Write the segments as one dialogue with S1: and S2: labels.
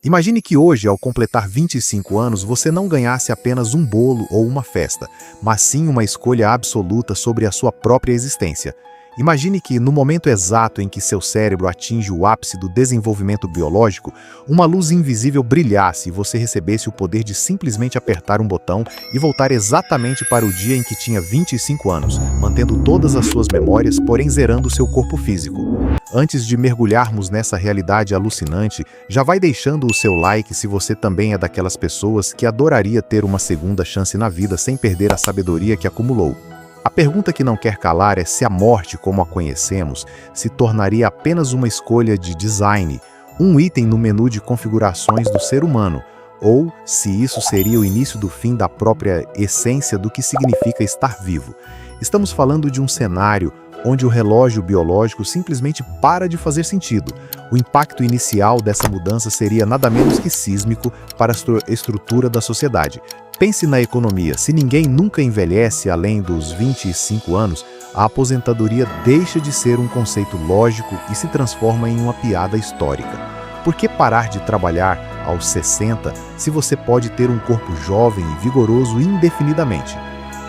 S1: Imagine que hoje, ao completar 25 anos, você não ganhasse apenas um bolo ou uma festa, mas sim uma escolha absoluta sobre a sua própria existência. Imagine que, no momento exato em que seu cérebro atinge o ápice do desenvolvimento biológico, uma luz invisível brilhasse e você recebesse o poder de simplesmente apertar um botão e voltar exatamente para o dia em que tinha 25 anos, mantendo todas as suas memórias, porém zerando seu corpo físico. Antes de mergulharmos nessa realidade alucinante, já vai deixando o seu like se você também é daquelas pessoas que adoraria ter uma segunda chance na vida sem perder a sabedoria que acumulou. A pergunta que não quer calar é se a morte, como a conhecemos, se tornaria apenas uma escolha de design, um item no menu de configurações do ser humano, ou se isso seria o início do fim da própria essência do que significa estar vivo. Estamos falando de um cenário onde o relógio biológico simplesmente para de fazer sentido. O impacto inicial dessa mudança seria nada menos que sísmico para a estrutura da sociedade. Pense na economia. Se ninguém nunca envelhece além dos 25 anos, a aposentadoria deixa de ser um conceito lógico e se transforma em uma piada histórica. Por que parar de trabalhar aos 60 se você pode ter um corpo jovem e vigoroso indefinidamente?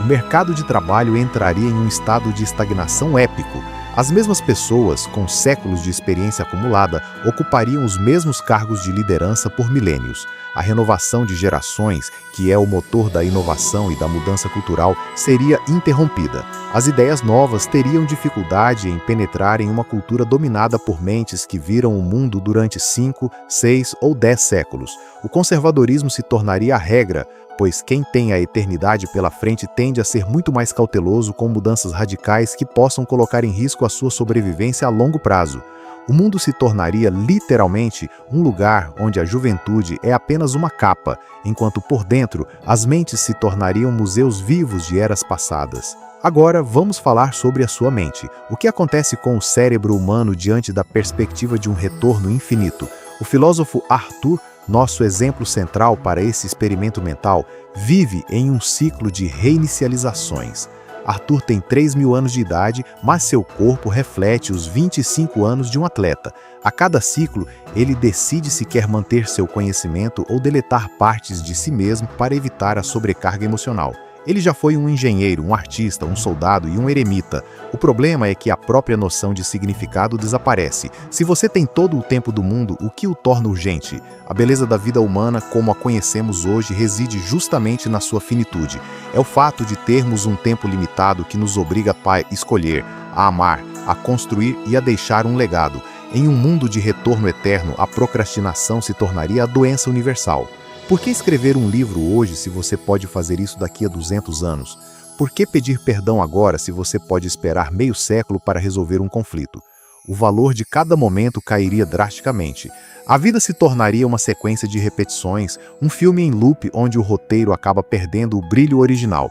S1: O mercado de trabalho entraria em um estado de estagnação épico. As mesmas pessoas, com séculos de experiência acumulada, ocupariam os mesmos cargos de liderança por milênios. A renovação de gerações, que é o motor da inovação e da mudança cultural, seria interrompida. As ideias novas teriam dificuldade em penetrar em uma cultura dominada por mentes que viram o mundo durante 5, 6 ou 10 séculos. O conservadorismo se tornaria a regra, pois quem tem a eternidade pela frente tende a ser muito mais cauteloso com mudanças radicais que possam colocar em risco a sua sobrevivência a longo prazo. O mundo se tornaria literalmente um lugar onde a juventude é apenas uma capa, enquanto por dentro as mentes se tornariam museus vivos de eras passadas. Agora vamos falar sobre a sua mente. O que acontece com o cérebro humano diante da perspectiva de um retorno infinito? O filósofo Arthur, nosso exemplo central para esse experimento mental, vive em um ciclo de reinicializações. Arthur tem 3.000 anos de idade, mas seu corpo reflete os 25 anos de um atleta. A cada ciclo, ele decide se quer manter seu conhecimento ou deletar partes de si mesmo para evitar a sobrecarga emocional. Ele já foi um engenheiro, um artista, um soldado e um eremita. O problema é que a própria noção de significado desaparece. Se você tem todo o tempo do mundo, o que o torna urgente? A beleza da vida humana, como a conhecemos hoje, reside justamente na sua finitude. É o fato de termos um tempo limitado que nos obriga a escolher, a amar, a construir e a deixar um legado. Em um mundo de retorno eterno, a procrastinação se tornaria a doença universal. Por que escrever um livro hoje se você pode fazer isso daqui a 200 anos? Por que pedir perdão agora se você pode esperar meio século para resolver um conflito? O valor de cada momento cairia drasticamente. A vida se tornaria uma sequência de repetições, um filme em loop onde o roteiro acaba perdendo o brilho original.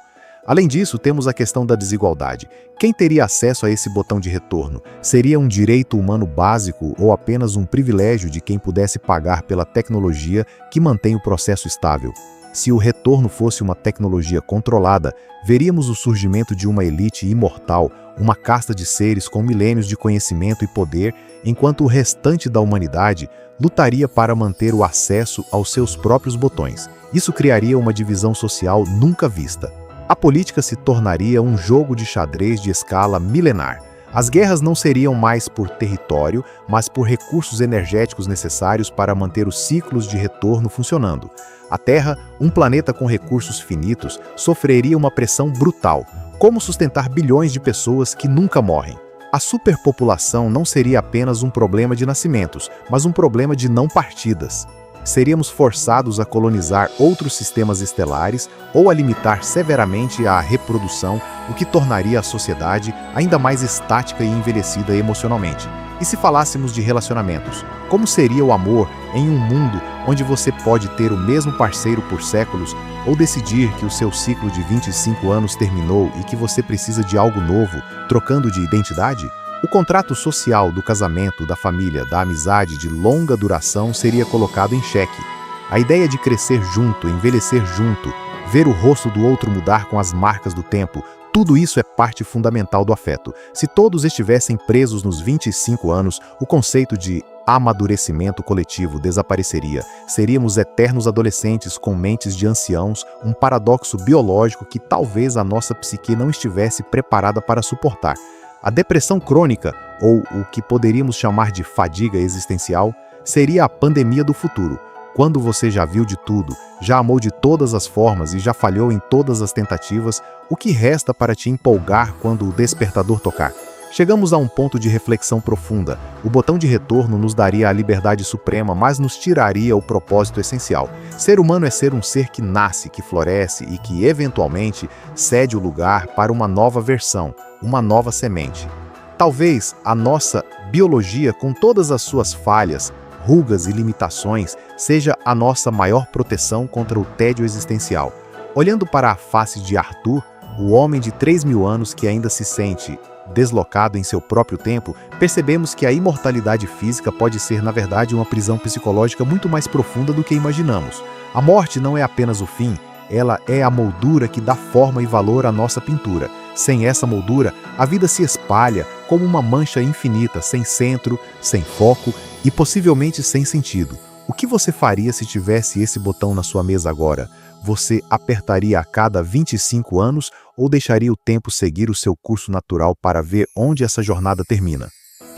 S1: Além disso, temos a questão da desigualdade. Quem teria acesso a esse botão de retorno? Seria um direito humano básico ou apenas um privilégio de quem pudesse pagar pela tecnologia que mantém o processo estável? Se o retorno fosse uma tecnologia controlada, veríamos o surgimento de uma elite imortal, uma casta de seres com milênios de conhecimento e poder, enquanto o restante da humanidade lutaria para manter o acesso aos seus próprios botões. Isso criaria uma divisão social nunca vista. A política se tornaria um jogo de xadrez de escala milenar. As guerras não seriam mais por território, mas por recursos energéticos necessários para manter os ciclos de retorno funcionando. A Terra, um planeta com recursos finitos, sofreria uma pressão brutal. Como sustentar bilhões de pessoas que nunca morrem? A superpopulação não seria apenas um problema de nascimentos, mas um problema de não partidas. Seríamos forçados a colonizar outros sistemas estelares ou a limitar severamente a reprodução, o que tornaria a sociedade ainda mais estática e envelhecida emocionalmente. E se falássemos de relacionamentos, como seria o amor em um mundo onde você pode ter o mesmo parceiro por séculos ou decidir que o seu ciclo de 25 anos terminou e que você precisa de algo novo, trocando de identidade? O contrato social do casamento, da família, da amizade de longa duração seria colocado em xeque. A ideia de crescer junto, envelhecer junto, ver o rosto do outro mudar com as marcas do tempo, Tudo isso é parte fundamental do afeto. Se todos estivessem presos nos 25 anos, o conceito de amadurecimento coletivo desapareceria. Seríamos eternos adolescentes com mentes de anciãos, um paradoxo biológico que talvez a nossa psique não estivesse preparada para suportar. A depressão crônica, ou o que poderíamos chamar de fadiga existencial, seria a pandemia do futuro. Quando você já viu de tudo, já amou de todas as formas e já falhou em todas as tentativas, o que resta para te empolgar quando o despertador tocar? Chegamos a um ponto de reflexão profunda. O botão de retorno nos daria a liberdade suprema, mas nos tiraria o propósito essencial. Ser humano é ser um ser que nasce, que floresce e que, eventualmente, cede o lugar para uma nova versão, uma nova semente. Talvez a nossa biologia, com todas as suas falhas, rugas e limitações, seja a nossa maior proteção contra o tédio existencial. Olhando para a face de Arthur, o homem de 3.000 anos que ainda se sente deslocado em seu próprio tempo, percebemos que a imortalidade física pode ser, na verdade, uma prisão psicológica muito mais profunda do que imaginamos. A morte não é apenas o fim, ela é a moldura que dá forma e valor à nossa pintura. Sem essa moldura, a vida se espalha como uma mancha infinita, sem centro, sem foco e possivelmente sem sentido. O que você faria se tivesse esse botão na sua mesa agora? Você apertaria a cada 25 anos ou deixaria o tempo seguir o seu curso natural para ver onde essa jornada termina?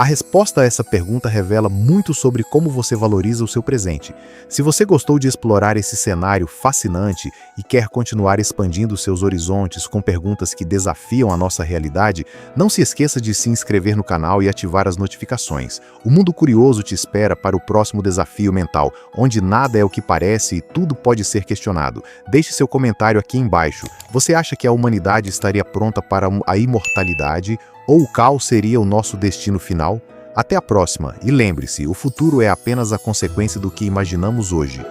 S1: A resposta a essa pergunta revela muito sobre como você valoriza o seu presente. Se você gostou de explorar esse cenário fascinante e quer continuar expandindo seus horizontes com perguntas que desafiam a nossa realidade, não se esqueça de se inscrever no canal e ativar as notificações. O Mundo Curioso te espera para o próximo desafio mental, onde nada é o que parece e tudo pode ser questionado. Deixe seu comentário aqui embaixo. Você acha que a humanidade estaria pronta para a imortalidade? Ou o caos seria o nosso destino final? Até a próxima, e lembre-se, o futuro é apenas a consequência do que imaginamos hoje.